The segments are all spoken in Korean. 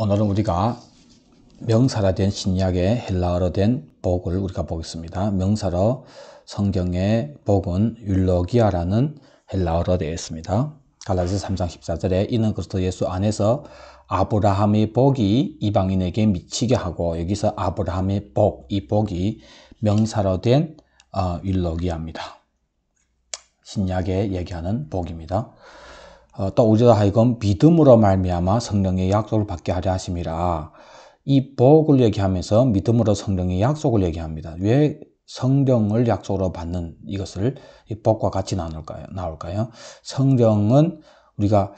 오늘은 우리가 명사라 된 신약의 헬라어로 된 복을 우리가 보겠습니다. 명사로 성경의 복은 율로기아라는 헬라어로 되어 있습니다. 갈라디아서 3장 14절에 이는 그리스도 예수 안에서 아브라함의 복이 이방인에게 미치게 하고, 여기서 아브라함의 복, 이 복이 명사로 된 율로기아입니다. 신약에 얘기하는 복입니다. 또 우리로 하여금 믿음으로 말미암아 성령의 약속을 받게 하려 하심이라. 이 복을 얘기하면서 믿음으로 성령의 약속을 얘기합니다. 왜 성령을 약속으로 받는 이것을 이 복과 같이 나올까요? 성령은 우리가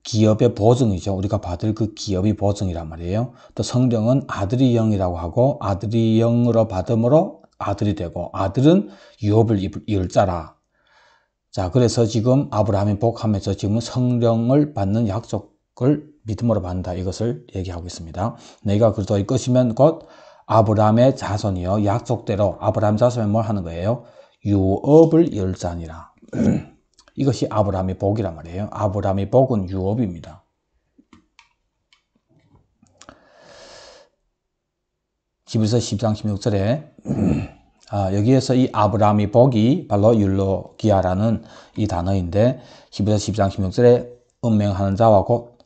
기업의 보증이죠. 우리가 받을 그 기업이 보증이란 말이에요. 또 성령은 아들의 영이라고 하고, 아들의 영으로 받음으로 아들이 되고, 아들은 유업을 이을 자라. 자, 그래서 지금 아브라함이 복하면서 지금은 성령을 받는 약속을 믿음으로 받는다, 이것을 얘기하고 있습니다. 너희가 그리스도의 것이면 곧 아브라함의 자손이요, 약속대로 아브라함 자손은 뭘 하는 거예요? 유업을 이을 자니라. 이것이 아브라함의 복이란 말이에요. 아브라함의 복은 유업입니다. 히브리서 10장 16절에 여기에서 이 아브라함의 복이 바로 율로기아라는 이 단어인데, 히브리서 10장 16절에 음행하는 자와 혹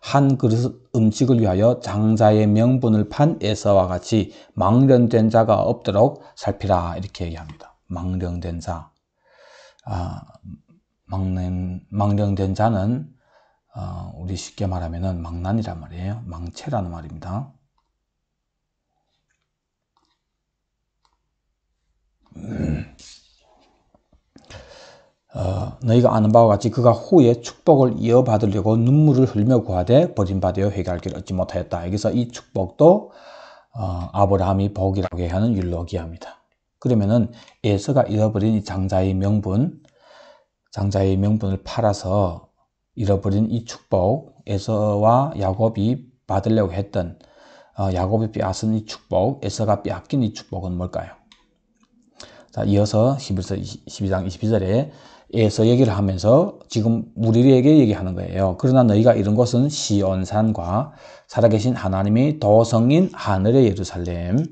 한 그릇 음식을 위하여 장자의 명분을 판 에서와 같이 망령된 자가 없도록 살피라, 이렇게 얘기합니다. 망령된 자, 망령된 자는 우리 쉽게 말하면은 망난이란 말이에요. 망체라는 말입니다. 너희가 아는 바와 같이 그가 후에 축복을 이어받으려고 눈물을 흘며 구하되 버림받아 회개할 길을 얻지 못하였다. 여기서 이 축복도 아브라함이 복이라고 하는 율로기아입니다. 그러면은 에서가 잃어버린 이 장자의 명분을 팔아서 잃어버린 이 축복, 에서와 야곱이 받으려고 했던 야곱이 빼앗은 이 축복, 에서가 빼앗긴 이 축복은 뭘까요? 자, 이어서 히브리서 12장 22절에 에서 얘기를 하면서 지금 우리에게 얘기하는 거예요. 그러나 너희가 이룬 것은 시온산과 살아계신 하나님의 도성인 하늘의 예루살렘,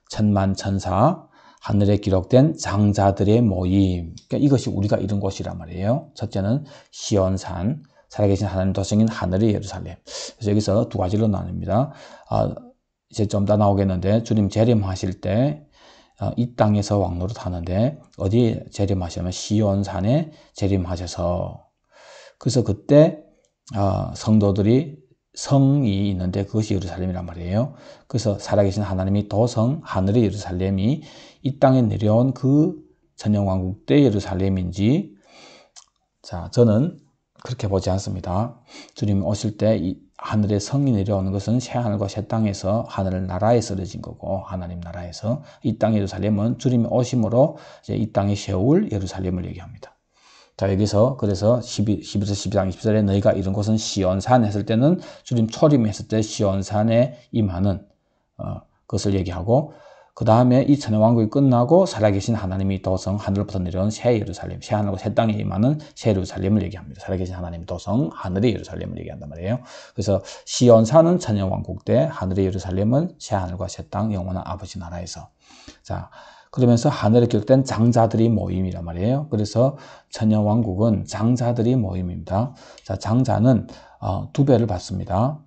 천만 천사, 하늘에 기록된 장자들의 모임. 그러니까 이것이 우리가 이룬 곳이란 말이에요. 첫째는 시온산, 살아계신 하나님 도성인 하늘의 예루살렘. 그래서 여기서 두 가지로 나눕니다. 이제 좀 더 나오겠는데, 주님 재림하실 때 이 땅에서 왕노릇 하는데 어디에 재림하시냐면 시온산에 재림하셔서, 그래서 그때 성도들이 성이 있는데 그것이 예루살렘이란 말이에요. 그래서 살아계신 하나님이 도성 하늘의 예루살렘이 이 땅에 내려온 그 천년왕국 때 예루살렘인지, 자, 저는 그렇게 보지 않습니다. 주님 오실 때 이 하늘에 성이 내려오는 것은 새하늘과 새 땅에서 하늘 나라에서 이루어진 거고, 하나님 나라에서 이 땅 예루살렘은 주님이 오심으로 이제 이 땅에 세울 예루살렘을 얘기합니다. 자, 여기서 그래서 11서 12장 20절에 너희가 이룬 곳은 시온산 했을 때는 주님 초림했을 때 시온산에 임하는 그것을 얘기하고, 그 다음에 이 천년왕국이 끝나고 살아계신 하나님이 도성 하늘로부터 내려온 새 예루살렘, 새 하늘과 새 땅에 임하는 새 예루살렘을 얘기합니다. 살아계신 하나님이 도성 하늘의 예루살렘을 얘기한단 말이에요. 그래서 시온산은 천년왕국 때, 하늘의 예루살렘은 새 하늘과 새 땅, 영원한 아버지 나라에서. 자, 그러면서 하늘에 기록된 장자들이 모임이란 말이에요. 그래서 천년왕국은 장자들이 모임입니다. 자, 장자는 두 배를 받습니다.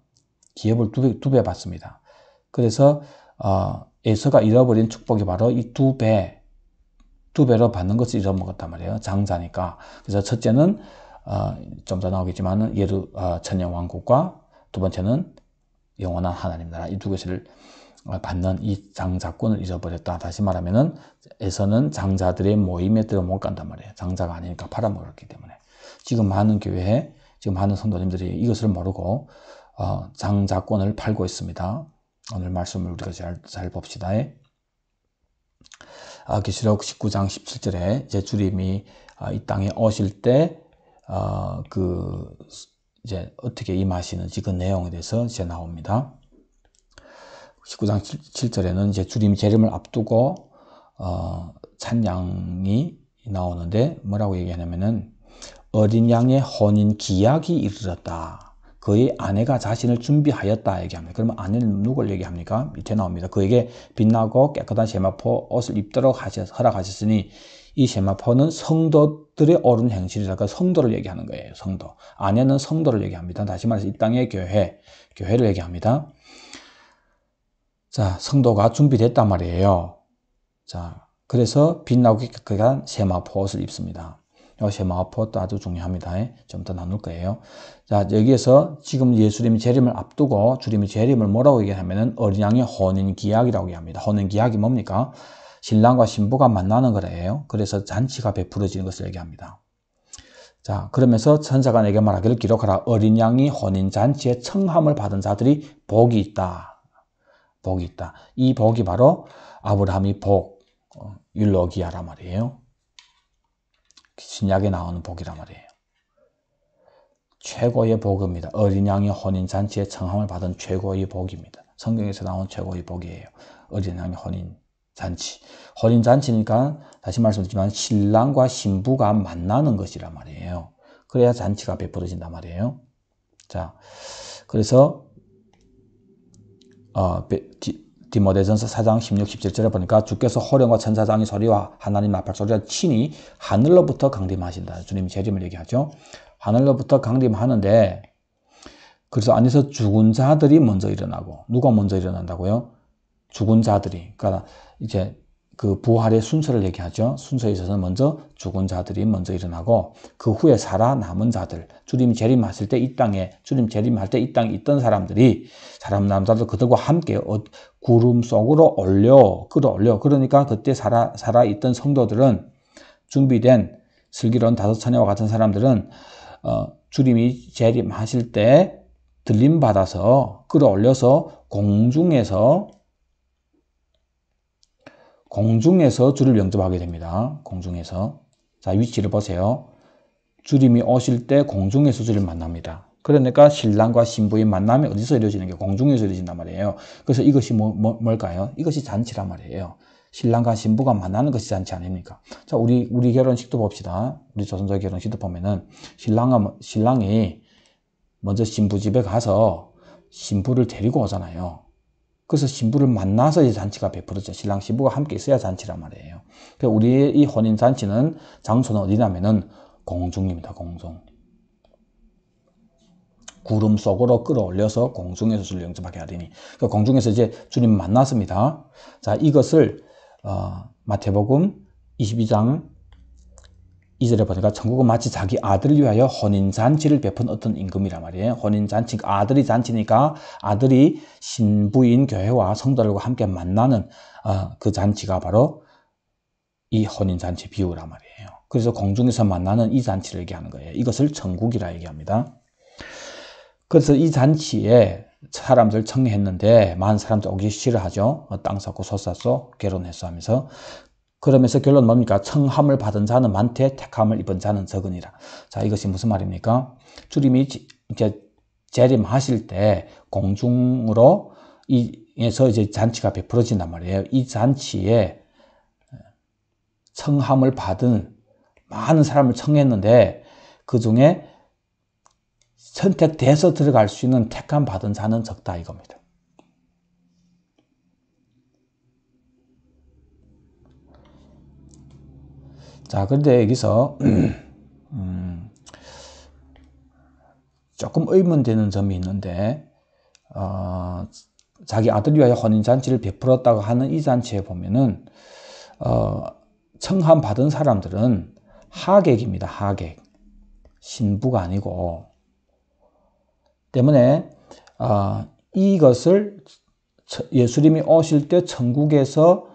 기업을 두 배 받습니다. 그래서 에서가 잃어버린 축복이 바로 이 두 배로 받는 것을 잃어먹었단 말이에요. 장자니까. 그래서 첫째는 좀 더 나오겠지만 천년왕국과, 두 번째는 영원한 하나님 나라, 이 두 것을 받는 이 장자권을 잃어버렸다. 다시 말하면은 에서는 장자들의 모임에 들어못 간단 말이에요. 장자가 아니니까 팔아먹었기 때문에. 지금 많은 교회에, 지금 많은 성도님들이 이것을 모르고 장자권을 팔고 있습니다. 오늘 말씀을 우리가 잘 봅시다. 계시록 19장 17절에 이제 주님이 이 땅에 오실 때 이제 어떻게 임하시는지 그 내용에 대해서 이제 나옵니다. 19장 7절에는 이제 주님 재림을 앞두고 찬양이 나오는데 뭐라고 얘기하냐면은 어린 양의 혼인 기약이 이르렀다. 그의 아내가 자신을 준비하였다 얘기합니다. 그러면 아내는 누굴 얘기합니까? 밑에 나옵니다. 그에게 빛나고 깨끗한 세마포 옷을 입도록 허락하셨으니 이 세마포는 성도들의 옳은 행실이라고 성도를 얘기하는 거예요. 성도. 아내는 성도를 얘기합니다. 다시 말해서 이 땅의 교회를 얘기합니다. 자, 성도가 준비됐단 말이에요. 자, 그래서 빛나고 깨끗한 세마포 옷을 입습니다. 이 세마포도 아주 중요합니다. 좀 더 나눌 거예요. 자, 여기에서 지금 예수님이 재림을 앞두고 주님이 재림을 뭐라고 얘기하면은 어린 양의 혼인 기약이라고 얘기합니다. 혼인 기약이 뭡니까? 신랑과 신부가 만나는 거래요. 그래서 잔치가 베풀어지는 것을 얘기합니다. 자, 그러면서 천사가 내게 말하기를 기록하라. 어린 양이 혼인 잔치에 청함을 받은 자들이 복이 있다. 복이 있다. 이 복이 바로 아브라함이 복, 율로기아라 말이에요. 신약에 나오는 복이란 말이에요. 최고의 복입니다. 어린 양의 혼인 잔치에 청함을 받은 최고의 복입니다. 성경에서 나온 최고의 복이에요. 어린 양의 혼인 잔치. 혼인 잔치니까 다시 말씀드리지만 신랑과 신부가 만나는 것이란 말이에요. 그래야 잔치가 베풀어진단 말이에요. 자, 그래서 디모데전서 4장 16, 17절에 보니까 주께서 호령과 천사장의 소리와 하나님 나팔 소리와 친히 하늘로부터 강림하신다. 주님 재림을 얘기하죠. 하늘로부터 강림하는데 그래서 안에서 죽은 자들이 먼저 일어나고 누가 먼저 일어난다고요? 죽은 자들이. 그러니까 이제 그 부활의 순서를 얘기하죠. 순서에 있어서 먼저 죽은 자들이 먼저 일어나고 그 후에 살아남은 자들, 주님이 재림하실 때 이 땅에 주님 재림할 때 이 땅에 있던 사람들이 살아남은 자들 그들과 함께 구름 속으로 끌어올려. 그러니까 그때 살아있던 성도들은 준비된 슬기로운 다섯 처녀와 같은 사람들은 주님이 재림하실 때 들림 받아서 끌어올려서 공중에서 주를 영접하게 됩니다. 공중에서. 자, 위치를 보세요. 주님이 오실 때 공중에서 주를 만납니다. 그러니까 신랑과 신부의 만남이 어디서 이루어지는 게 공중에서 이루어진단 말이에요. 그래서 이것이 뭘까요? 이것이 잔치란 말이에요. 신랑과 신부가 만나는 것이 잔치 아닙니까? 자, 우리 결혼식도 봅시다. 우리 조선족 결혼식도 보면은 신랑이 먼저 신부 집에 가서 신부를 데리고 오잖아요. 그래서 신부를 만나서 이제 잔치가 베풀어져. 신랑 신부가 함께 있어야 잔치란 말이에요. 그러니까 우리의 이 혼인 잔치는 장소는 어디냐면은 공중입니다. 공중. 구름 속으로 끌어올려서 공중에서 주를 영접하게 하리니. 그러니까 공중에서 이제 주님 만났습니다. 자, 이것을 마태복음 22장 2절에 보니까 천국은 마치 자기 아들을 위하여 혼인잔치를 베푼 어떤 임금이란 말이에요. 혼인잔치, 아들이 잔치니까 아들이 신부인 교회와 성도들과 함께 만나는 그 잔치가 바로 이 혼인잔치 비유란 말이에요. 그래서 공중에서 만나는 이 잔치를 얘기하는 거예요. 이것을 천국이라 얘기합니다. 그래서 이 잔치에 사람들 청했는데 많은 사람들 오기 싫어하죠. 땅 샀고 소 샀고 결혼했어 하면서. 그러면서 결론 뭡니까? 청함을 받은 자는 많되 택함을 입은 자는 적으니라. 자, 이것이 무슨 말입니까? 주님이 이제 재림하실 때 공중으로 에서 이제 잔치가 베풀어진단 말이에요. 이 잔치에 청함을 받은 많은 사람을 청했는데 그 중에 선택돼서 들어갈 수 있는 택함 받은 자는 적다 이겁니다. 자, 그런데 여기서 조금 의문되는 점이 있는데 자기 아들 위하여 혼인잔치를 베풀었다고 하는 이 잔치에 보면은 청함 받은 사람들은 하객입니다. 하객. 신부가 아니고. 때문에 이것을 예수님이 오실 때 천국에서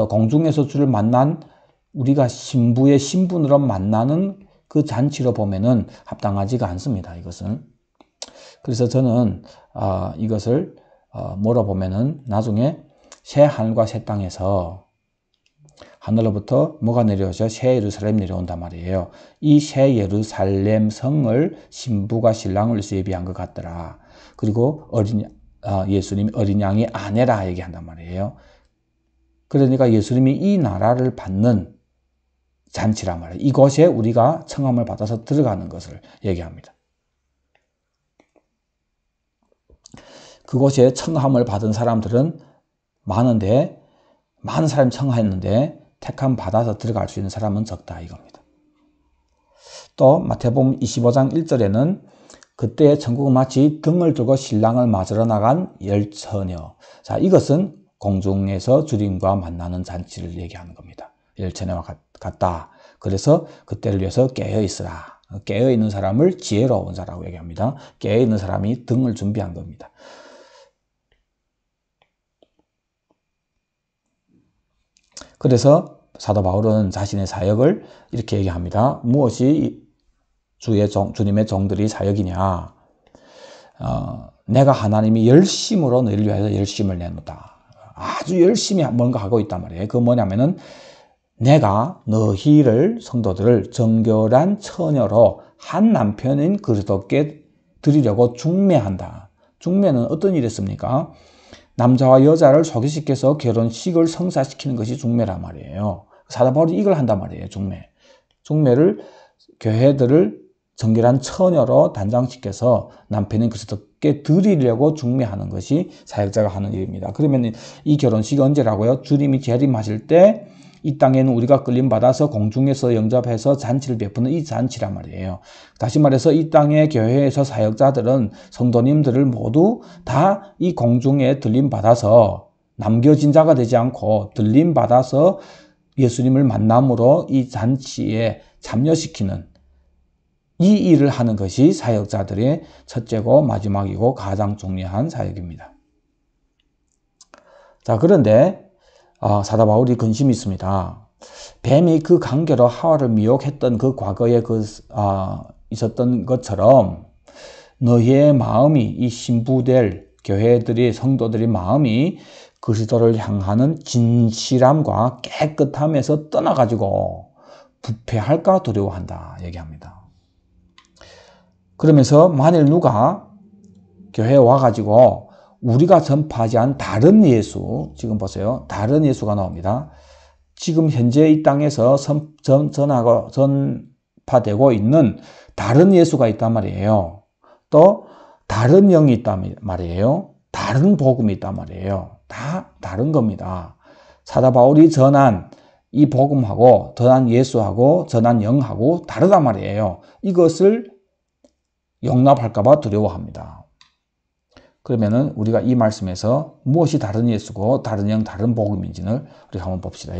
공중에서 주를 만난 우리가 신부의 신분으로 만나는 그 잔치로 보면은 합당하지가 않습니다. 이것은. 그래서 저는 이것을 뭐로 보면은 나중에 새 하늘과 새 땅에서 하늘로부터 뭐가 내려오죠? 새 예루살렘 내려온단 말이에요. 이 새 예루살렘 성을 신부가 신랑을 위해서 예비한 것 같더라. 그리고 예수님이 어린 양의 아내라 얘기한단 말이에요. 그러니까 예수님이 이 나라를 받는 잔치란 말이에요. 이곳에 우리가 청함을 받아서 들어가는 것을 얘기합니다. 그곳에 청함을 받은 사람들은 많은데, 많은 사람이 청하였는데 택함 받아서 들어갈 수 있는 사람은 적다 이겁니다. 또 마태복음 25장 1절에는 그때 천국은 마치 등을 두고 신랑을 맞으러 나간 열처녀. 자, 이것은 공중에서 주님과 만나는 잔치를 얘기하는 겁니다. 열처녀와 같다. 그래서 그때를 위해서 깨어있으라. 깨어있는 사람을 지혜로운 자라고 얘기합니다. 깨어있는 사람이 등을 준비한 겁니다. 그래서 사도 바울은 자신의 사역을 이렇게 얘기합니다. 무엇이 주님의 종들이 사역이냐? 내가 하나님이 열심으로 너희를 위해서 열심을 내놓다. 아주 열심히 뭔가 하고 있단 말이에요. 그 뭐냐면은 내가 너희를 성도들을 정결한 처녀로 한 남편인 그리스도께 드리려고 중매한다. 중매는 어떤 일이었습니까? 남자와 여자를 소개시켜서 결혼식을 성사시키는 것이 중매란 말이에요. 사도 바울이 이걸 한단 말이에요. 중매를 교회들을 정결한 처녀로 단장시켜서 남편인 그리스도께 드리려고 중매하는 것이 사역자가 하는 일입니다. 그러면 이 결혼식이 언제라고요? 주님이 재림하실 때 이 땅에는 우리가 끌림받아서 공중에서 영접해서 잔치를 베푸는 이 잔치란 말이에요. 다시 말해서 이 땅의 교회에서 사역자들은 성도님들을 모두 다 이 공중에 들림받아서 남겨진 자가 되지 않고 들림받아서 예수님을 만남으로 이 잔치에 참여시키는 이 일을 하는 것이 사역자들의 첫째고 마지막이고 가장 중요한 사역입니다. 자, 그런데 사도 바울이 근심이 있습니다. 뱀이 그 관계로 하와를 미혹했던 그 과거에 있었던 것처럼 너희의 마음이 이 신부될 교회들이 성도들의 마음이 그리스도를 향하는 진실함과 깨끗함에서 떠나가지고 부패할까 두려워한다 얘기합니다. 그러면서 만일 누가 교회에 와가지고 우리가 전파하지 않은 다른 예수, 지금 보세요. 다른 예수가 나옵니다. 지금 현재 이 땅에서 전파되고 있는 다른 예수가 있단 말이에요. 또 다른 영이 있단 말이에요. 다른 복음이 있단 말이에요. 다 다른 겁니다. 사도 바울이 전한 이 복음하고 전한 예수하고 전한 영하고 다르단 말이에요. 이것을 용납할까 봐 두려워합니다. 그러면은 우리가 이 말씀에서 무엇이 다른 예수고 다른 영, 다른 복음인지를 우리가 한번 봅시다.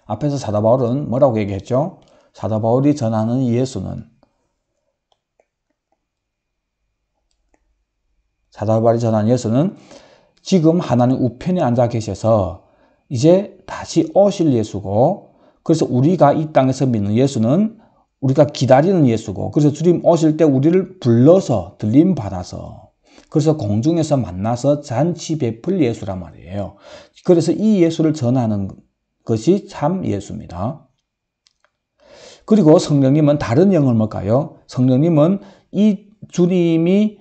앞에서 사도 바울은 뭐라고 얘기했죠? 사도 바울이 전하는 예수는 사도 바울이 전하는 예수는 지금 하나님 우편에 앉아 계셔서 이제 다시 오실 예수고, 그래서 우리가 이 땅에서 믿는 예수는 우리가 기다리는 예수고, 그래서 주님 오실 때 우리를 불러서 들림 받아서 그래서 공중에서 만나서 잔치 베풀 예수란 말이에요. 그래서 이 예수를 전하는 것이 참 예수입니다. 그리고 성령님은 다른 영을 뭘까요? 성령님은 이 주님이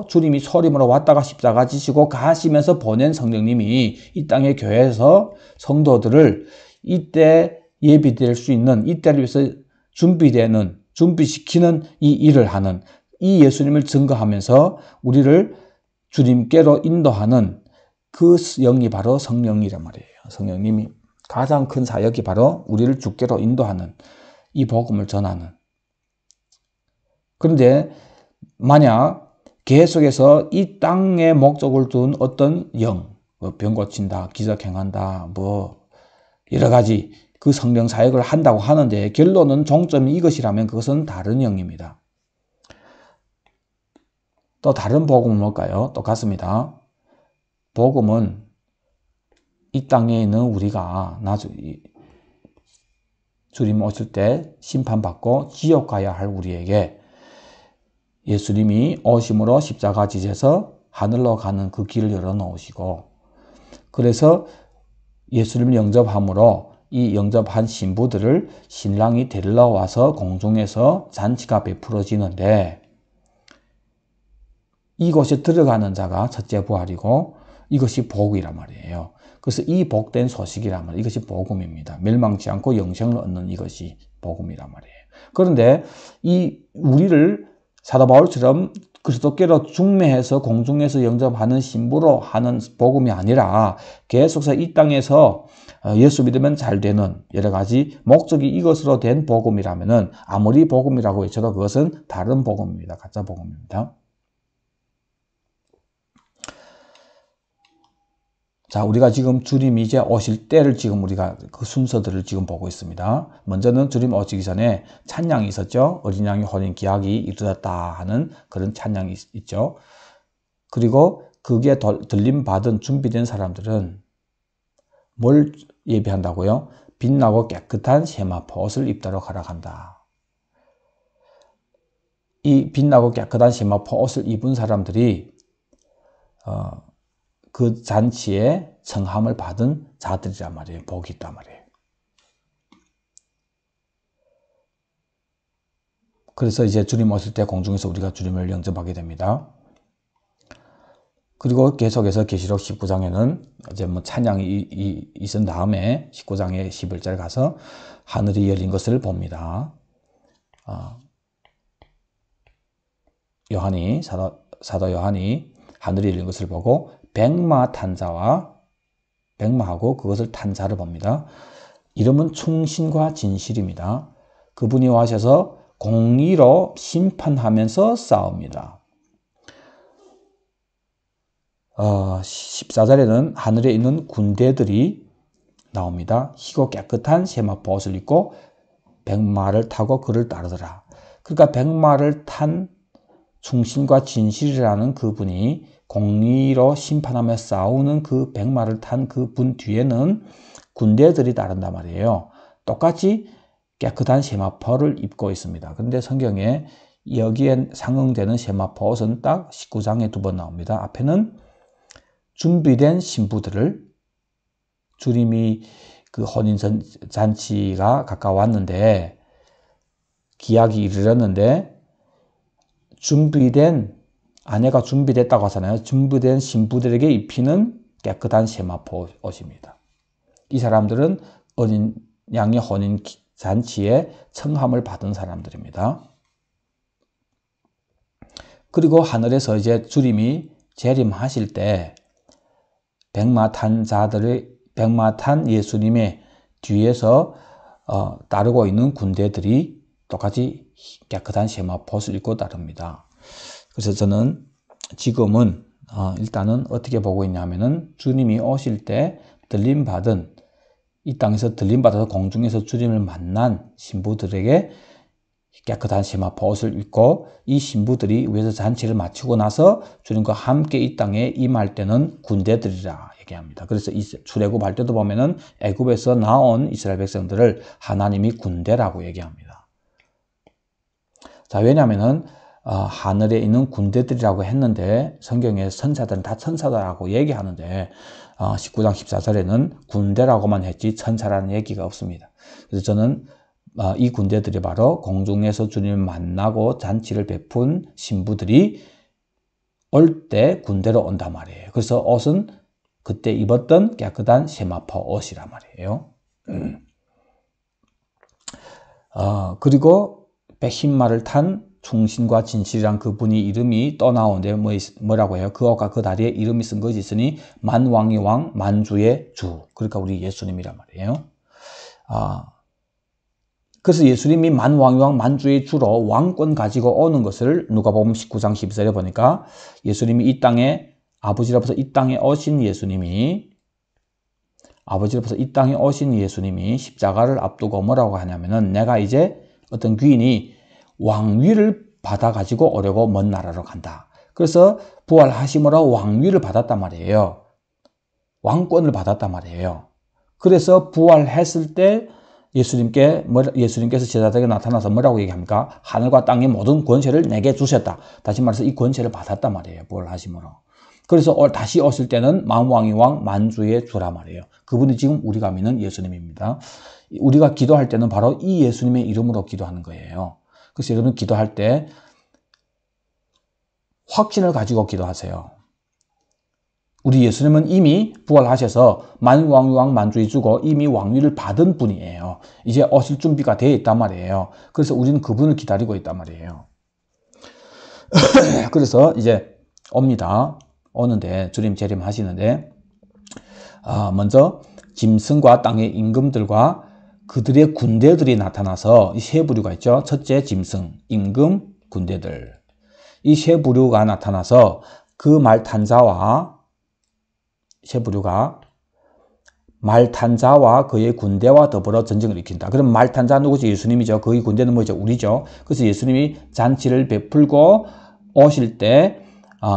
주님이 소림으로 왔다가 십자가 지시고 가시면서 보낸 성령님이 이 땅의 교회에서 성도들을 이때 예비될 수 있는, 이때를 위해서 준비시키는 이 일을 하는 이 예수님을 증거하면서 우리를 주님께로 인도하는 그 영이 바로 성령이란 말이에요. 성령님이 가장 큰 사역이 바로 우리를 주께로 인도하는 이 복음을 전하는. 그런데 만약 계속해서 이 땅에 목적을 둔 어떤 영, 병 고친다, 기적 행한다, 여러 가지 그 성령 사역을 한다고 하는데 결론은 종점이 이것이라면 그것은 다른 영입니다. 또 다른 복음은 뭘까요? 똑같습니다. 복음은 이 땅에 있는 우리가 주님 오실 때 심판받고 지옥 가야 할 우리에게 예수님이 오심으로 십자가 지셔서 하늘로 가는 그 길을 열어놓으시고, 그래서 예수님을 영접함으로 이 영접한 신부들을 신랑이 데리러 와서 공중에서 잔치가 베풀어지는데, 이곳에 들어가는 자가 첫째 부활이고 이것이 복이란 말이에요. 그래서 이 복된 소식이란 말이에요. 이것이 복음입니다. 멸망치 않고 영생을 얻는 이것이 복음이란 말이에요. 그런데 우리를 사도 바울처럼 그리스도께로 중매해서 공중에서 영접하는 신부로 하는 복음이 아니라 계속해서 이 땅에서 예수 믿으면 잘 되는 여러 가지 목적이 이것으로 된 복음이라면은 아무리 복음이라고 외쳐도 그것은 다른 복음입니다. 가짜 복음입니다. 자, 우리가 지금 주님이 이제 오실 때를 지금 우리가 그 순서들을 지금 보고 있습니다. 먼저는 주님 오시기 전에 찬양이 있었죠. 어린 양의 혼인 기약이 이르렀다 하는 그런 찬양이 있죠. 그리고 그게 들림 받은 준비된 사람들은 뭘 예비한다고요? 빛나고 깨끗한 세마포 옷을 입도록 하라 한다. 이 빛나고 깨끗한 세마포 옷을 입은 사람들이 그 잔치에 청함을 받은 자들이란 말이에요. 복이 있단 말이에요. 그래서 이제 주님 오실 때 공중에서 우리가 주님을 영접하게 됩니다. 그리고 계속해서 계시록 19장에는 이제 뭐 찬양이 있은 다음에 19장의 11절 가서 하늘이 열린 것을 봅니다. 요한이 사도 요한이 하늘이 열린 것을 보고 백마 탄 자와 백마하고 그것을 탄 자를 봅니다. 이름은 충신과 진실입니다. 그분이 와셔서 공의로 심판하면서 싸웁니다. 14절에는 하늘에 있는 군대들이 나옵니다. 희고 깨끗한 세마포 옷을 입고 백마를 타고 그를 따르더라. 그러니까 백마를 탄 충신과 진실이라는 그분이 공의로 심판하며 싸우는 그 백마를 탄 그분 뒤에는 군대들이 따른단 말이에요. 똑같이 깨끗한 세마포를 입고 있습니다. 그런데 성경에 여기에 상응되는 세마포 옷은 딱 19장에 2번 나옵니다. 앞에는 준비된 신부들을 주님이 그 혼인잔치가 가까웠는데 기약이 이르렀는데 준비된 아내가 준비됐다고 하잖아요. 준비된 신부들에게 입히는 깨끗한 세마포 옷입니다. 이 사람들은 어린 양의 혼인 잔치에 청함을 받은 사람들입니다. 그리고 하늘에서 이제 주님이 재림하실 때 백마 탄 예수님의 뒤에서 따르고 있는 군대들이 똑같이 깨끗한 세마포 옷을 입고 따릅니다. 그래서 저는 지금은 일단은 어떻게 보고 있냐면은 주님이 오실 때 들림받은 이 땅에서 들림받아서 공중에서 주님을 만난 신부들에게 깨끗한 세마포 옷을 입고 이 신부들이 위에서 잔치를 마치고 나서 주님과 함께 이 땅에 임할 때는 군대들이라 얘기합니다. 그래서 이 출애굽할 때도 보면은 애굽에서 나온 이스라엘 백성들을 하나님이 군대라고 얘기합니다. 자, 왜냐하면은 하늘에 있는 군대들이라고 했는데 성경에 선사들은 다 천사다라고 얘기하는데 19장 14절에는 군대라고만 했지 천사라는 얘기가 없습니다. 그래서 저는 이 군대들이 바로 공중에서 주님을 만나고 잔치를 베푼 신부들이 올 때 군대로 온단 말이에요. 그래서 옷은 그때 입었던 깨끗한 세마포 옷이란 말이에요. 그리고 흰말을 탄 충신과 진실이란 그분이 이름이 또 나오는데 뭐라고 해요? 그 옷과 그 다리에 이름이 쓴 것이 있으니 만왕의 왕 만주의 주. 그러니까 우리 예수님이란 말이에요. 그래서 예수님이 만왕의 왕 만주의 주로 왕권 가지고 오는 것을 누가복음 19장 12절에 보니까 예수님이 이 땅에 아버지로부터 이 땅에 오신 예수님이 십자가를 앞두고 뭐라고 하냐면은 내가 이제 어떤 귀인이 왕위를 받아가지고 오려고 먼 나라로 간다. 그래서 부활하심으로 왕위를 받았단 말이에요. 왕권을 받았단 말이에요. 그래서 부활했을 때 예수님께서 제자들에게 나타나서 뭐라고 얘기합니까? 하늘과 땅의 모든 권세를 내게 주셨다. 다시 말해서 이 권세를 받았단 말이에요. 부활하심으로. 그래서 다시 오실 때는 만왕의 왕 만주의 주라 말이에요. 그분이 지금 우리가 믿는 예수님입니다. 우리가 기도할 때는 바로 이 예수님의 이름으로 기도하는 거예요. 그래서 여러분 기도할 때 확신을 가지고 기도하세요. 우리 예수님은 이미 부활하셔서 만왕의 왕 만주의 주고 이미 왕위를 받은 분이에요. 이제 오실 준비가 되어 있단 말이에요. 그래서 우리는 그분을 기다리고 있단 말이에요. 그래서 이제 옵니다. 오는데 주님 재림하시는데 먼저 짐승과 땅의 임금들과 그들의 군대들이 나타나서 이 세 부류가 있죠. 첫째 짐승, 임금, 군대들. 이 세 부류가 나타나서 그 말탄 자와 세 부류가 말탄 자와 그의 군대와 더불어 전쟁을 일으킨다. 그럼 말탄 자 누구죠? 예수님이죠. 그의 군대는 뭐죠? 우리죠. 그래서 예수님이 잔치를 베풀고 오실 때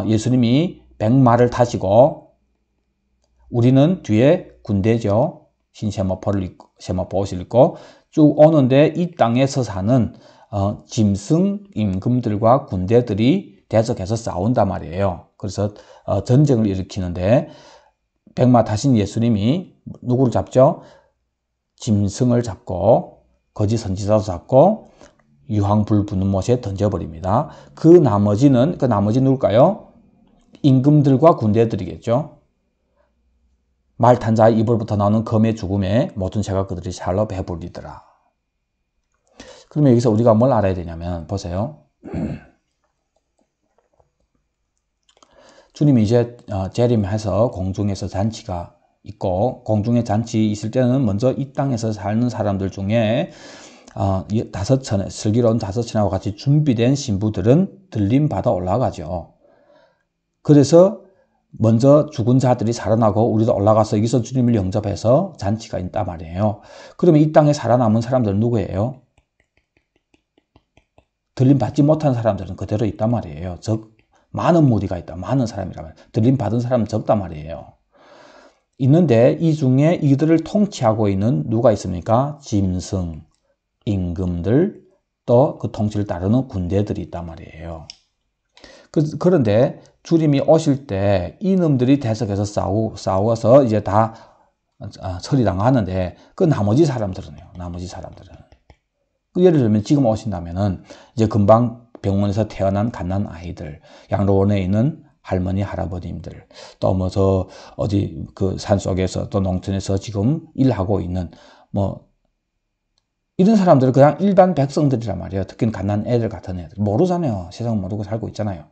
예수님이 100마를 타시고 우리는 뒤에 군대죠. 흰 세마포 옷을 입고 쭉 오는데 이 땅에서 사는 짐승 임금들과 군대들이 대적해서 싸운단 말이에요. 그래서 전쟁을 일으키는데 100마 타신 예수님이 누구를 잡죠? 짐승을 잡고 거짓 선지자도 잡고 유황불 부는 못에 던져버립니다. 그 나머지 누굴까요? 임금들과 군대들이겠죠. 말탄 자의 입으로부터 나오는 검의 죽음에 모든 죄가 그들이 살로 배불리더라. 그러면 여기서 우리가 뭘 알아야 되냐면 보세요. 주님이 이제 재림해서 공중에서 잔치가 있고 공중에 잔치 있을 때는 먼저 이 땅에서 사는 사람들 중에 5천에 슬기로운 5천하고 같이 준비된 신부들은 들림 받아 올라가죠. 그래서 먼저 죽은 자들이 살아나고 우리도 올라가서 여기서 주님을 영접해서 잔치가 있단 말이에요. 그러면 이 땅에 살아남은 사람들은 누구예요? 들림 받지 못한 사람들은 그대로 있단 말이에요. 즉 많은 무리가 있다. 많은 사람이라면 들림 받은 사람은 적단 말이에요. 있는데 이 중에 이들을 통치하고 있는 누가 있습니까? 짐승, 임금들, 또 그 통치를 따르는 군대들이 있단 말이에요. 그런데 주님이 오실 때 이놈들이 대적해서 싸워서 이제 다 처리당하는데 그 나머지 사람들은요. 나머지 사람들은 예를 들면 지금 오신다면은 이제 금방 병원에서 태어난 갓난 아이들, 양로원에 있는 할머니, 할아버님들, 또 뭐 저 어디 그 산속에서 또 농촌에서 지금 일하고 있는 뭐 이런 사람들은 그냥 일반 백성들이란 말이에요. 특히 갓난 애들 같은 애들 모르잖아요. 세상 모르고 살고 있잖아요.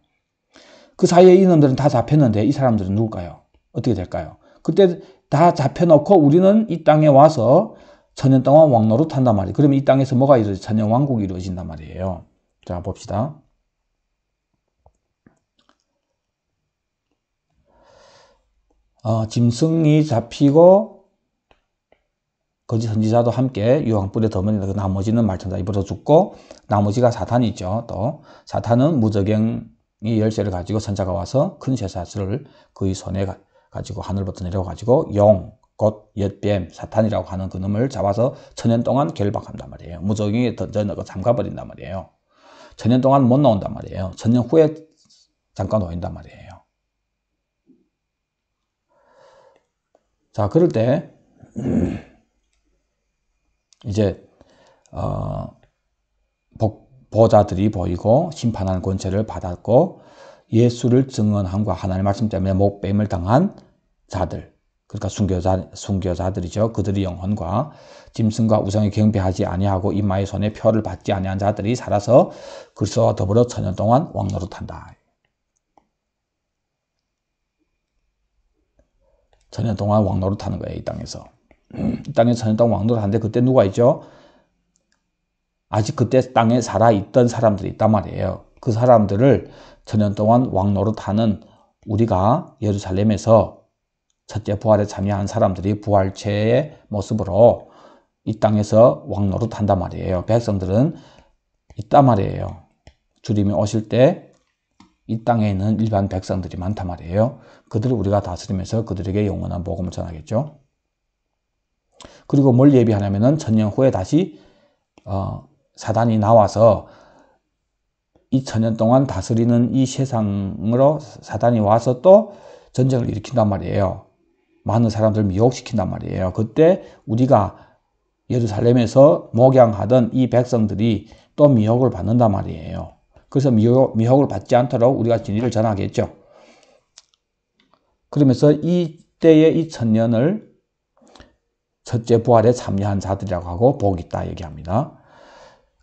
그 사이에 이놈들은 다 잡혔는데 이 사람들은 누굴까요? 어떻게 될까요? 그때 다 잡혀놓고 우리는 이 땅에 와서 천년 동안 왕노릇 한단 말이에요. 그러면 이 땅에서 뭐가 이루어져? 천년 왕국이 이루어진단 말이에요. 자, 봅시다. 짐승이 잡히고 거짓 선지자도 함께 유황불에 더머니다. 그 나머지는 말천자 입으로 죽고 나머지가 사탄이죠. 또 사탄은 무저갱이 열쇠를 가지고 선자가 와서 큰 쇠사슬을 그의 손에 가지고 하늘부터 내려가지고 용, 곧 엿뱀, 사탄이라고 하는 그놈을 잡아서 천년 동안 결박한단 말이에요. 무저갱이에 던져넣고 잠가버린단 말이에요. 천년 동안 못 나온단 말이에요. 천년 후에 잠깐 놓인단 말이에요. 자, 그럴 때 이제 보좌들이 보이고 심판하는 권세를 받았고 예수를 증언함과 하나님의 말씀 때문에 목뱀을 당한 자들, 그러니까 순교자들이죠. 그들의 영혼과 짐승과 우상에 경배하지 아니하고 이마의 손에 표를 받지 아니한 자들이 살아서 그리스도와 더불어 천년 동안 왕노릇한다. 천년 동안 왕노릇하는 거예요. 이 땅에서. 이 땅에서 천년 동안 왕노릇하는데 그때 누가 있죠? 아직 그때 땅에 살아있던 사람들이 있단 말이에요. 그 사람들을 천년 동안 왕노릇하는 우리가 예루살렘에서 첫째 부활에 참여한 사람들이 부활체의 모습으로 이 땅에서 왕노릇한단 말이에요. 백성들은 있단 말이에요. 주님이 오실 때 이 땅에 있는 일반 백성들이 많단 말이에요. 그들을 우리가 다스리면서 그들에게 영원한 복음을 전하겠죠. 그리고 뭘 예비하냐면은 천년 후에 다시 사단이 나와서 이 천년 동안 다스리는 이 세상으로 사단이 와서 또 전쟁을 일으킨단 말이에요. 많은 사람들을 미혹시킨단 말이에요. 그때 우리가 예루살렘에서 목양하던 이 백성들이 또 미혹을 받는단 말이에요. 그래서 미혹을 받지 않도록 우리가 진리를 전하겠죠. 그러면서 이때의 이 천년을 첫째 부활에 참여한 자들이라고 하고 복이 있다 얘기합니다.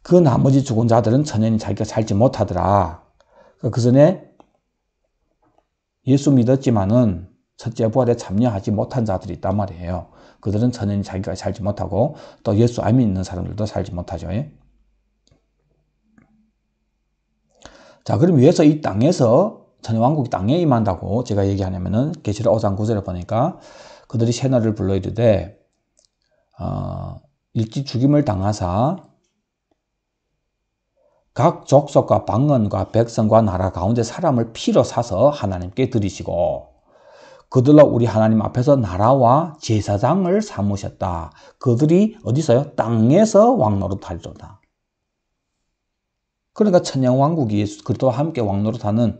그 나머지 죽은 자들은 천년이 자기가 살지 못하더라. 그 전에 예수 믿었지만은 첫째 부활에 참여하지 못한 자들이 있단 말이에요. 그들은 전혀 자기가 살지 못하고 또 예수 안 믿는 사람들도 살지 못하죠. 자, 그럼 위에서 이 땅에서 천년왕국이 땅에 임한다고 제가 얘기하냐면은 계시록 5장 9절에 보니까 그들이 새날을 불러 이르되 일찍 죽임을 당하사 각 족속과 방언과 백성과 나라 가운데 사람을 피로 사서 하나님께 드리시고 그들로 우리 하나님 앞에서 나라와 제사장을 삼으셨다. 그들이 어디서요? 땅에서 왕노릇하리로다. 그러니까 천년왕국이 그리스도와 함께 왕노릇하는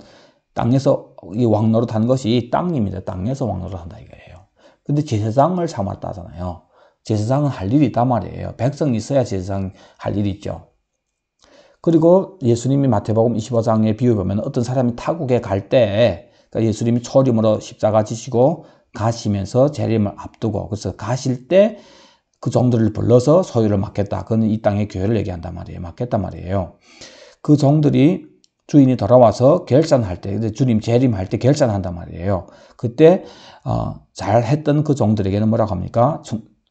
땅에서 이 왕노릇하는 것이 땅입니다. 땅에서 왕노릇한다 이거예요. 근데 제사장을 삼았다 하잖아요. 제사장은 할 일이 있단 말이에요. 백성이 있어야 제사장 할 일이 있죠. 그리고 예수님이 마태복음 25장의 비유 보면 어떤 사람이 타국에 갈 때 그러니까 예수님이 초림으로 십자가 지시고 가시면서 재림을 앞두고 그래서 가실 때 그 종들을 불러서 소유를 맡겠다. 그건 이 땅의 교회를 얘기한단 말이에요. 맡겠단 말이에요. 그 종들이 주인이 돌아와서 결산할 때 주님 재림할 때 결산한단 말이에요. 그때 잘했던 그 종들에게는 뭐라고 합니까?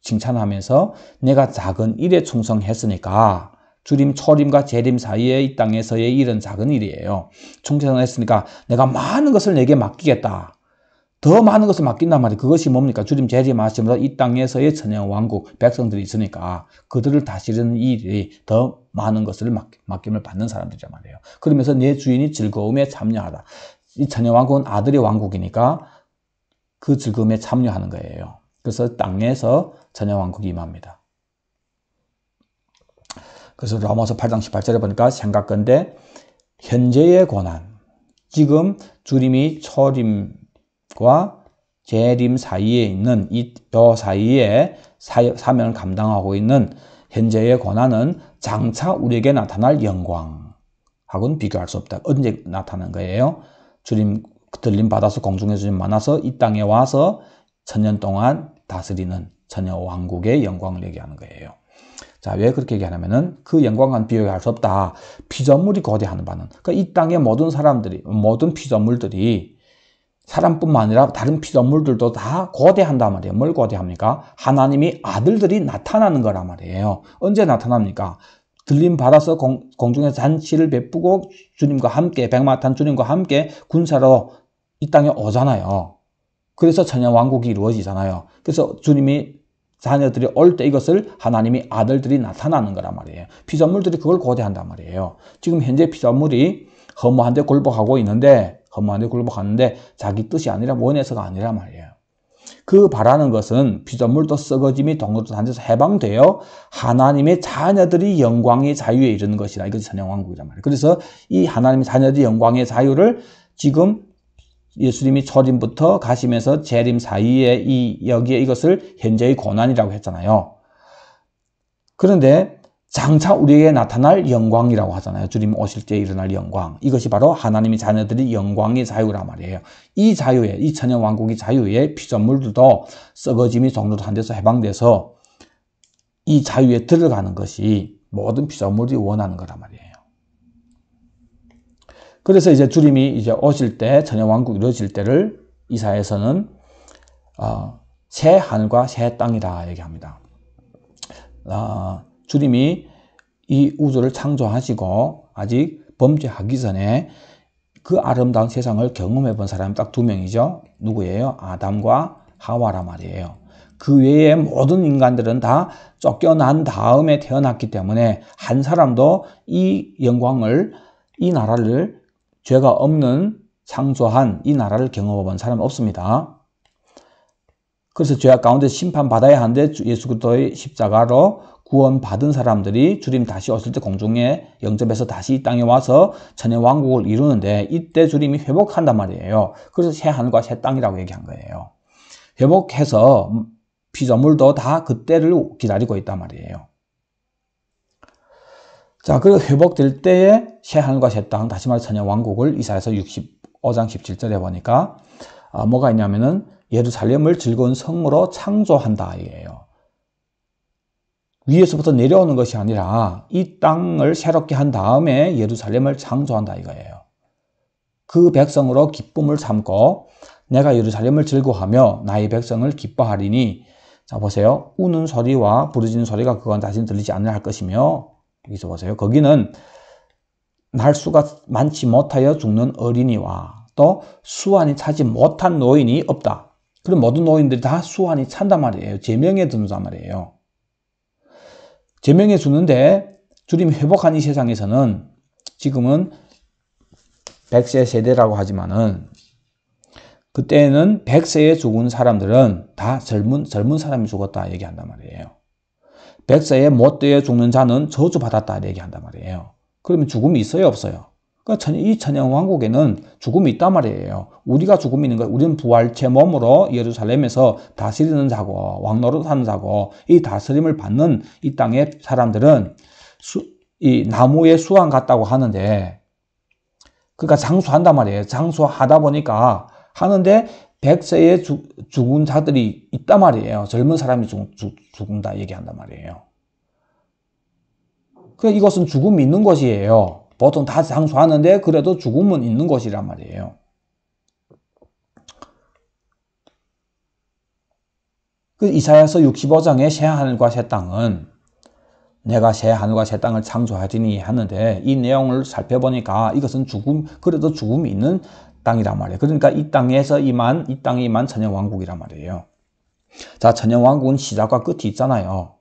칭찬하면서 내가 작은 일에 충성했으니까 주님 초림과 재림 사이에 이 땅에서의 일은 작은 일이에요. 충성했으니까 내가 많은 것을 내게 맡기겠다. 더 많은 것을 맡긴단 말이에요. 그것이 뭡니까? 주님 재림하시면서 이 땅에서의 천년왕국 백성들이 있으니까 그들을 다스리는 일이 더 많은 것을 맡김을 받는 사람들이란 말이에요. 그러면서 내 주인이 즐거움에 참여하다. 이 천년왕국은 아들의 왕국이니까 그 즐거움에 참여하는 거예요. 그래서 땅에서 천년왕국이 임합니다. 그래서 로마서 8장 18절에 보니까 생각건대 현재의 고난, 지금 주님이 초림과 재림 사이에 있는 이 사이에 사명을 감당하고 있는 현재의 고난은 장차 우리에게 나타날 영광하고는 비교할 수 없다. 언제 나타난 거예요? 주님 들림 받아서 공중에 주님 만나서 이 땅에 와서 천년 동안 다스리는 천년왕국의 영광을 얘기하는 거예요. 자, 왜 그렇게 얘기하냐면은 그 영광과는 비교할 수 없다. 피조물이 거대하는 바는. 그러니까 이 땅의 모든 사람들이, 모든 피조물들이 사람뿐만 아니라 다른 피조물들도 다 거대한단 말이에요. 뭘 거대합니까? 하나님이 아들들이 나타나는 거란 말이에요. 언제 나타납니까? 들림 받아서 공중에 잔치를 베푸고 주님과 함께, 백마탄 주님과 함께 군사로 이 땅에 오잖아요. 그래서 천년왕국이 이루어지잖아요. 그래서 주님이 자녀들이 올 때 이것을 하나님이 아들들이 나타나는 거란 말이에요. 피조물들이 그걸 고대한단 말이에요. 지금 현재 피조물이 허무한 데 굴복하고 있는데 자기 뜻이 아니라 원해서가 아니란 말이에요. 그 바라는 것은 피조물도 썩어짐이 동로도 단에서 해방되어 하나님의 자녀들이 영광의 자유에 이르는 것이라. 이것이 천년왕국이란 말이에요. 그래서 이 하나님의 자녀들이 영광의 자유를 지금 예수님이 초림부터 가시면서 재림 사이에 여기에 이것을 현재의 고난이라고 했잖아요. 그런데 장차 우리에게 나타날 영광이라고 하잖아요. 주님 오실 때 일어날 영광. 이것이 바로 하나님의 자녀들이 영광의 자유란 말이에요. 이 자유에, 이 천년왕국의 자유에 피조물들도 썩어짐이 종로한 데서 해방돼서 이 자유에 들어가는 것이 모든 피조물이 원하는 거란 말이에요. 그래서 이제 주님이 이제 오실 때, 천년왕국이 이루어질 때를 이사야에서는 새 하늘과 새 땅이다 얘기합니다. 주님이 이 우주를 창조하시고 아직 범죄하기 전에 그 아름다운 세상을 경험해 본 사람이 딱 두 명이죠. 누구예요? 아담과 하와란 말이에요. 그 외에 모든 인간들은 다 쫓겨난 다음에 태어났기 때문에 한 사람도 이 영광을, 이 나라를 죄가 없는 창조한 이 나라를 경험해 본 사람은 없습니다. 그래서 죄악 가운데 심판받아야 하는데 예수 그리스도의 십자가로 구원받은 사람들이 주님 다시 오실 때 공중에 영접해서 다시 이 땅에 와서 천년왕국을 이루는데 이때 주님이 회복한단 말이에요. 그래서 새 하늘과 새 땅이라고 얘기한 거예요. 회복해서 피조물도 다 그때를 기다리고 있단 말이에요. 자, 그 회복될 때에 새 하늘과 새 땅, 다시 말해 천년왕국을 이사야서 65장 17절에 보니까 뭐가 있냐면은 예루살렘을 즐거운 성으로 창조한다 이게요. 위에서부터 내려오는 것이 아니라 이 땅을 새롭게 한 다음에 예루살렘을 창조한다 이거예요. 그 백성으로 기쁨을 삼고 내가 예루살렘을 즐거워하며 나의 백성을 기뻐하리니 자 보세요. 우는 소리와 부르짖는 소리가 그건 다시는 들리지 않으려 할 것이며 여기서 보세요. 거기는 날수가 많지 못하여 죽는 어린이와 또 수완이 차지 못한 노인이 없다. 그럼 모든 노인들이 다 수완이 찬단 말이에요. 제명에 드는단 말이에요. 제명에 주는데 주님이 회복한 이 세상에서는 지금은 100세 세대라고 하지만은 그때는 100세에 죽은 사람들은 다 젊은 사람이 죽었다 얘기한단 말이에요. 100세에 못되어 죽는 자는 저주받았다 얘기한단 말이에요. 그러면 죽음이 있어요 없어요? 그러니까 이 천연왕국에는 죽음이 있단 말이에요. 우리가 죽음이 있는 거예요. 우리는 부활체 몸으로 예루살렘에서 다스리는 자고 왕노릇하는 자고 이 다스림을 받는 이 땅의 사람들은 이 나무에 수완 같다고 하는데 그러니까 장수한단 말이에요. 장수하다 보니까 하는데 100세에 죽은 자들이 있단 말이에요. 젊은 사람이 죽는다 얘기한단 말이에요. 그러니까 이것은 죽음이 있는 것이에요. 보통 다 장수하는데 그래도 죽음은 있는 것이란 말이에요. 그 이사야서 65장의 새 하늘과 새 땅은 내가 새 하늘과 새 땅을 창조하리니 하는데 이 내용을 살펴보니까 이것은 그래도 죽음이 있는 땅이란 말이에요. 그러니까 이 땅에 임한 천연왕국이란 말이에요. 자, 천연왕국은 시작과 끝이 있잖아요.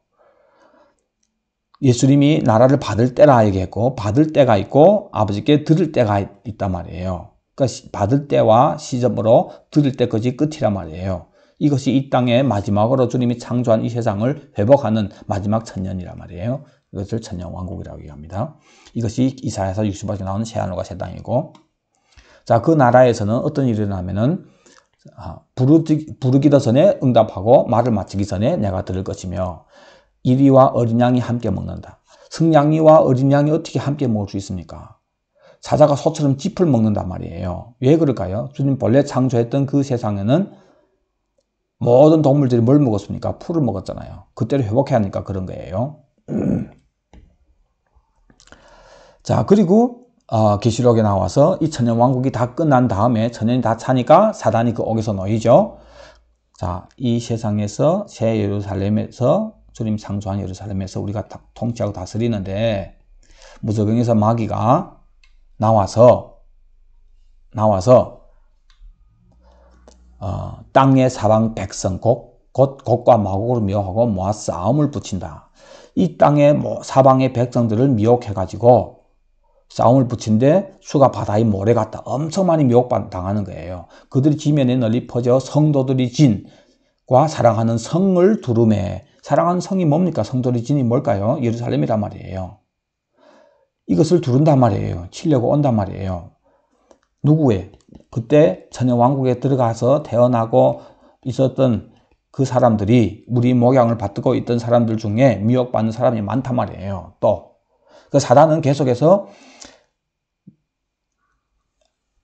예수님이 나라를 받을 때라 얘기했고 받을 때가 있고 아버지께 들을 때가 있단 말이에요. 그러니까 받을 때와 시점으로 들을 때까지 끝이란 말이에요. 이것이 이 땅의 마지막으로 주님이 창조한 이 세상을 회복하는 마지막 천년이란 말이에요. 이것을 천년왕국이라고 얘기합니다. 이것이 이사야서 65장에 나오는 새 하늘과 새 땅이고 자, 그 나라에서는 어떤 일이 일어나면은 부르기도 전에 응답하고 말을 마치기 전에 내가 들을 것이며 이리와 어린 양이 함께 먹는다. 승냥이와 어린 양이 어떻게 함께 먹을 수 있습니까? 사자가 소처럼 짚을 먹는단 말이에요. 왜 그럴까요? 주님 본래 창조했던 그 세상에는 모든 동물들이 뭘 먹었습니까? 풀을 먹었잖아요. 그때를 회복해야 하니까 그런 거예요. 자, 그리고 계시록에 나와서 이 천년왕국이 다 끝난 다음에 천년이 다 차니까 사단이 그 옥에서 놓이죠. 자, 이 세상에서 새 예루살렘에서 주님 창조한 예루살렘에서 우리가 통치하고 다스리는데 무저경에서 마귀가 나와서 땅의 사방 백성 곧과 마곡으로 미혹하고 모아 싸움을 붙인다. 이 땅의 사방의 백성들을 미혹해가지고 싸움을 붙인데 수가 바다의 모래 같다. 엄청 많이 미혹당하는 거예요. 그들이 지면에 널리 퍼져 성도들이 진과 사랑하는 성을 두루매. 사랑하는 성이 뭡니까? 성도들이 진이 뭘까요? 예루살렘이란 말이에요. 이것을 두른단 말이에요. 치려고 온단 말이에요. 누구의? 그때 천연왕국에 들어가서 태어나고 있었던 그 사람들이 우리 목양을 받고 있던 사람들 중에 미혹받는 사람이 많단 말이에요. 또 그 사단은 계속해서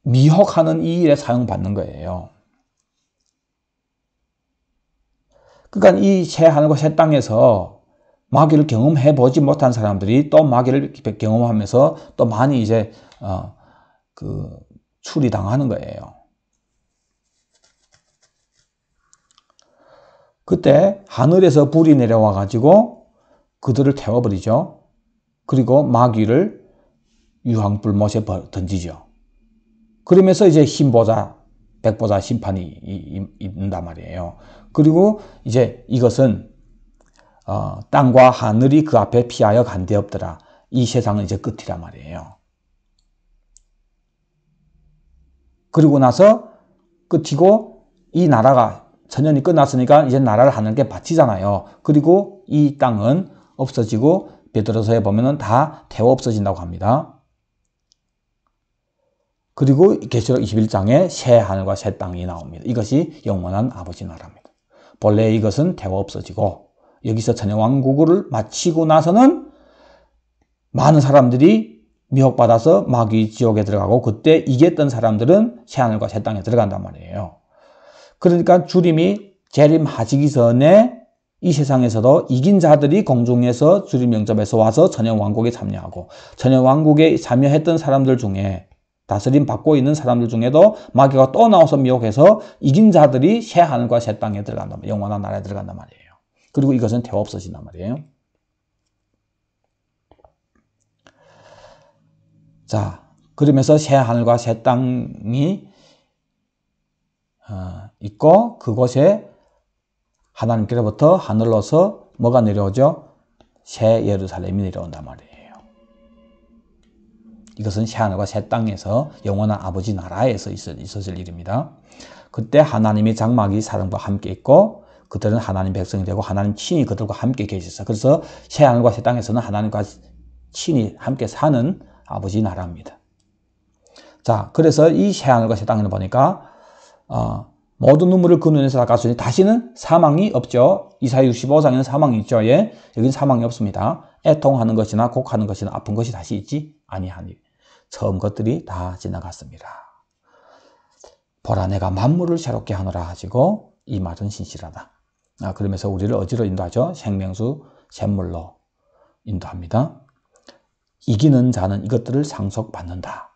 미혹하는 이 일에 사용받는 거예요. 그러니까 이 새 하늘과 새 땅에서 마귀를 경험해 보지 못한 사람들이 또 마귀를 경험하면서 또 많이 이제 추리당하는 거예요. 그때 하늘에서 불이 내려와 가지고 그들을 태워버리죠. 그리고 마귀를 유황불못에 던지죠. 그러면서 이제 흰보자, 백보자 심판이 있는단 말이에요. 그리고 이제 이것은 땅과 하늘이 그 앞에 피하여 간데없더라. 이 세상은 이제 끝이란 말이에요. 그리고 나서 끝이고 이 나라가 천년이 끝났으니까 이제 나라를 하늘께 바치잖아요. 그리고 이 땅은 없어지고 베드로서에 보면은 다 태워 없어진다고 합니다. 그리고 계시록 21장에 새 하늘과 새 땅이 나옵니다. 이것이 영원한 아버지 나라입니다. 본래 이것은 태워 없어지고 여기서 천연왕국을 마치고 나서는 많은 사람들이 미혹받아서 마귀 지옥에 들어가고 그때 이겼던 사람들은 새 하늘과 새 땅에 들어간단 말이에요. 그러니까 주님이 재림하시기 전에 이 세상에서도 이긴 자들이 공중에서 주님 영접에서 와서 천연왕국에 참여하고 천연왕국에 참여했던 사람들 중에 다스림 받고 있는 사람들 중에도 마귀가 또 나와서 미혹해서 이긴 자들이 새 하늘과 새 땅에 들어간단 말이에요. 영원한 나라에 들어간단 말이에요. 그리고 이것은 되어 없어진단 말이에요. 자, 그러면서 새 하늘과 새 땅이 있고 그곳에 하나님께로부터 하늘로서 뭐가 내려오죠? 새 예루살렘이 내려온단 말이에요. 이것은 새 하늘과 새 땅에서 영원한 아버지 나라에서 있어질 일입니다. 그때 하나님의 장막이 사람과 함께 있고 그들은 하나님 백성이 되고 하나님 친히 그들과 함께 계셨어요. 그래서 새 하늘과 새 땅에서는 하나님과 친히 함께 사는 아버지 나라입니다. 자, 그래서 이 새 하늘과 새 땅을 보니까 모든 눈물을 그 눈에서 닦았으니 다시는 사망이 없죠. 이사야 65장에는 사망이 있죠. 예, 여기는 사망이 없습니다. 애통하는 것이나 곡하는 것이나 아픈 것이 다시 있지 아니하니 처음 것들이 다 지나갔습니다. 보라 내가 만물을 새롭게 하노라 하시고 이 말은 신실하다. 그러면서 우리를 어디로 인도하죠? 생명수 샘물로 인도합니다. 이기는 자는 이것들을 상속받는다.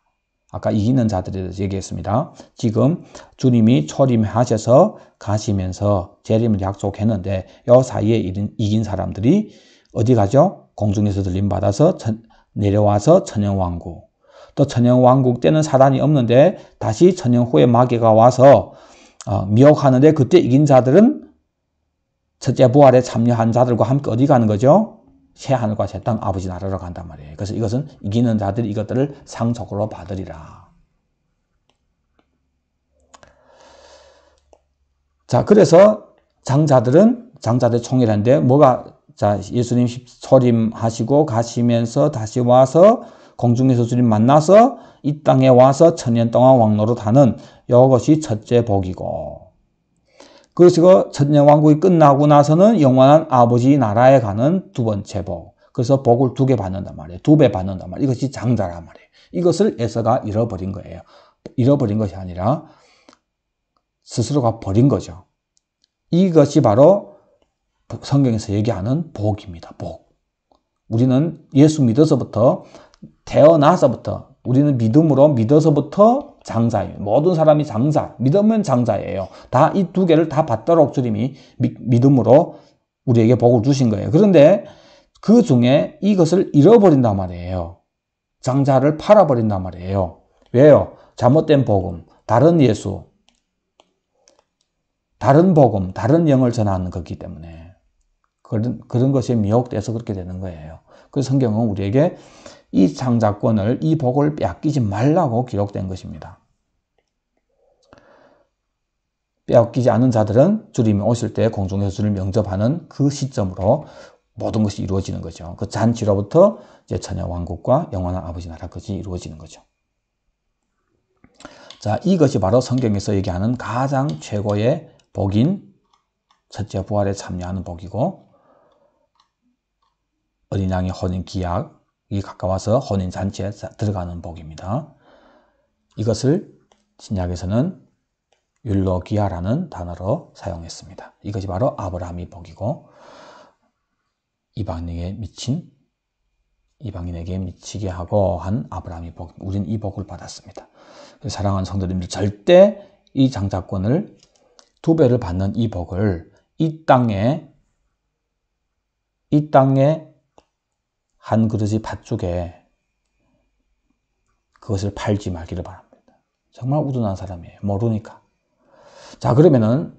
아까 이기는 자들에 대해서 얘기했습니다. 지금 주님이 초림하셔서 가시면서 재림을 약속했는데 이 사이에 이긴 사람들이 어디 가죠? 공중에서 들림받아서 내려와서 천영왕국. 또 천영왕국 때는 사단이 없는데 다시 천영 후에 마귀가 와서 미혹하는데 그때 이긴 자들은 첫째 부활에 참여한 자들과 함께 어디 가는 거죠? 새 하늘과 새 땅 아버지 나라로 간단 말이에요. 그래서 이것은 이기는 자들이 이것들을 상속으로 받으리라. 자, 그래서 장자들 총이라는데 자, 예수님 초림하시고 가시면서 다시 와서 공중에서 주님 만나서 이 땅에 와서 천년 동안 왕노릇하는 이것이 첫째 복이고 그래서 천년왕국이 끝나고 나서는 영원한 아버지 나라에 가는 두 번째 복. 그래서 복을 2개 받는단 말이에요. 2배 받는단 말이에요. 이것이 장자란 말이에요. 이것을 에서가 잃어버린 거예요. 잃어버린 것이 아니라 스스로가 버린 거죠. 이것이 바로 성경에서 얘기하는 복입니다. 복. 우리는 예수 믿어서부터 태어나서부터 우리는 믿어서부터 장자예요. 모든 사람이 장자, 믿으면 장자예요. 다 이 2개를 다 받도록 주님이 믿음으로 우리에게 복을 주신 거예요. 그런데 그 중에 이것을 잃어버린단 말이에요. 장자를 팔아버린단 말이에요. 왜요? 잘못된 복음, 다른 예수, 다른 복음, 다른 영을 전하는 거기 때문에 그런 것에 미혹돼서 그렇게 되는 거예요. 그래서 성경은 우리에게 이 장자권을, 이 복을 빼앗기지 말라고 기록된 것입니다. 빼앗기지 않은 자들은 주님이 오실 때 공중에서 주를 영접하는 그 시점으로 모든 것이 이루어지는 거죠. 그 잔치로부터 이제 천년왕국과 영원한 아버지 나라까지 이루어지는 거죠. 자, 이것이 바로 성경에서 얘기하는 가장 최고의 복인 첫째 부활에 참여하는 복이고 어린 양의 혼인 기약이 가까워서 혼인 잔치에 들어가는 복입니다. 이것을 신약에서는 율로기아라는 단어로 사용했습니다. 이것이 바로 아브라함의 복이고 이방인에게 미치게 하고 한 아브라함의 복. 우리는 이 복을 받았습니다. 사랑하는 성도님들, 절대 이 장자권을 2배를 받는 이 복을 이 땅에 한 그릇의 팥죽에 그것을 팔지 말기를 바랍니다. 정말 우둔한 사람이에요. 모르니까. 자, 그러면은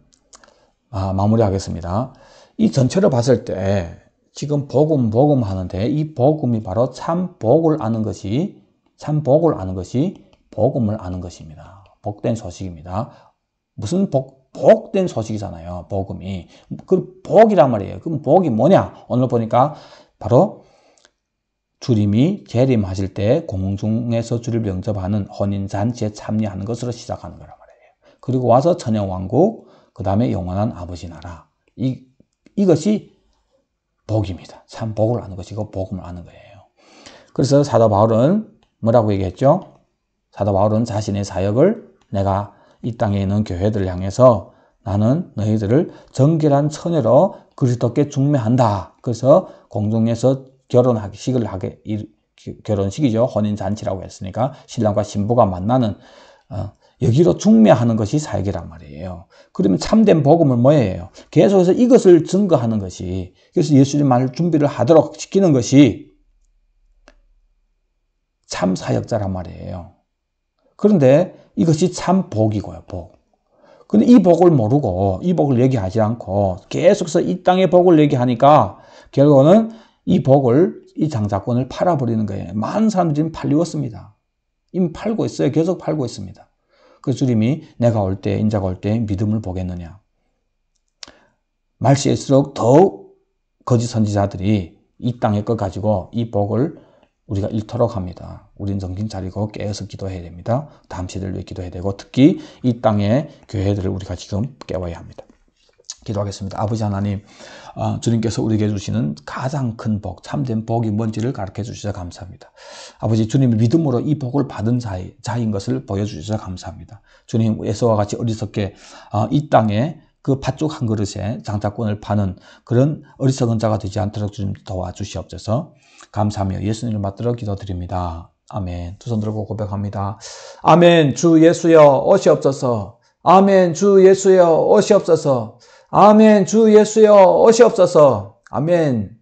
마무리하겠습니다. 이 전체를 봤을 때 지금 복음 하는데 이 복음이 바로 참 복을 아는 것이 복음을 아는 것입니다. 복된 소식입니다. 무슨 복된 소식이잖아요. 복음이. 그 복이란 말이에요. 그럼 복이 뭐냐? 오늘 보니까 바로 주님이 재림하실 때 공중에서 주를 영접하는 혼인잔치에 참여하는 것으로 시작하는 거란 말이에요. 그리고 와서 천년왕국, 그 다음에 영원한 아버지 나라. 이것이 복입니다. 참 복을 아는 것이고 복음을 아는 거예요. 그래서 사도 바울은 뭐라고 얘기했죠? 사도 바울은 자신의 사역을 내가 이 땅에 있는 교회들을 향해서 나는 너희들을 정결한 처녀로 그리스도께 중매한다. 그래서 공중에서 결혼식이죠. 혼인잔치라고 했으니까 신랑과 신부가 만나는 여기로 중매하는 것이 사역이란 말이에요. 그러면 참된 복음은 뭐예요? 계속해서 이것을 증거하는 것이, 그래서 예수님 말 준비를 하도록 시키는 것이 참 사역자란 말이에요. 그런데 이것이 참 복이고요, 복. 근데 이 복을 모르고 이 복을 얘기하지 않고 계속해서 이 땅의 복을 얘기하니까 결국은 이 복을, 이 장자권을 팔아버리는 거예요. 많은 사람들이 팔리웠습니다. 이미 팔고 있어요. 계속 팔고 있습니다. 그 주님이 내가 올 때, 인자가 올 때 믿음을 보겠느냐. 말시일수록 더욱 거짓 선지자들이 이 땅의 것 가지고 이 복을 우리가 잃도록 합니다. 우린 정신 차리고 깨어서 기도해야 됩니다. 다음 시대를 위해 기도해야 되고, 특히 이 땅의 교회들을 우리가 지금 깨워야 합니다. 기도하겠습니다. 아버지 하나님, 주님께서 우리에게 주시는 가장 큰 복, 참된 복이 뭔지를 가르쳐 주셔서 감사합니다. 아버지, 주님의 믿음으로 이 복을 받은 자인 것을 보여주셔서 감사합니다. 주님, 에서와 같이 어리석게 이 땅에 그 팥죽 한 그릇에 장자권을 파는 그런 어리석은 자가 되지 않도록 주님 도와주시옵소서. 감사하며 예수님을 받들어 기도드립니다. 아멘. 두 손 들고 고백합니다. 아멘. 주 예수여 오시옵소서. 아멘. 주 예수여 오시옵소서. 아멘. 주 예수여 오시옵소서. 아멘.